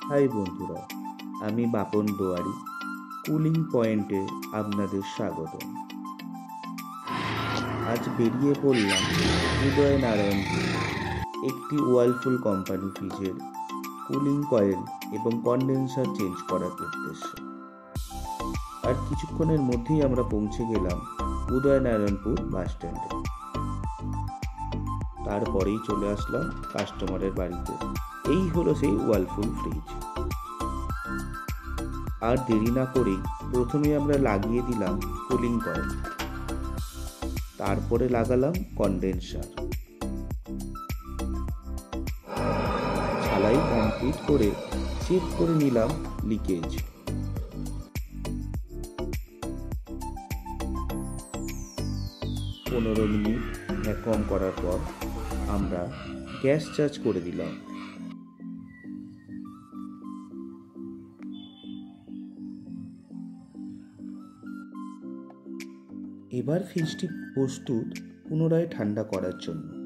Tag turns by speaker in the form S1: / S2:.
S1: High বন্ধুরা, আমি বাপন দুয়ারি। Cooling পয়েন্টে আপনাদের স্বাগত। আজ বেরিয়ে পড়লাম উদয়নারায়ণপুর, একটি ওয়ার্লপুল কোম্পানি ফ্রিজের কুলিং কয়েল এবং কন্ডেন্সার চেঞ্জ করার উদ্দেশ্যে। আর কিছুক্ষণের মধ্যেই আমরা পৌঁছে গেলাম উদয়নারায়ণপুর বাস স্ট্যান্ডে। তারপরেই চলে আসলাম কাস্টমারের বাড়িতে। এই হলো সেই ওয়ার্লপুল ফ্রিজ। আর দেরি না করেই প্রথমে আমরা লাগিয়ে দিলাম কুলিং কয়েল, তারপরে লাগালাম কন্ডেন্সার। ঝালাই কমপ্লিট করে চেক করে নিলাম লিকেজ। পনেরো মিনিট ভ্যাকুয়াম করার পর আমরা গ্যাস চার্জ করে দিলাম। এবার ফ্রিজটি প্রস্তুত পুনরায় ঠান্ডা করার জন্য।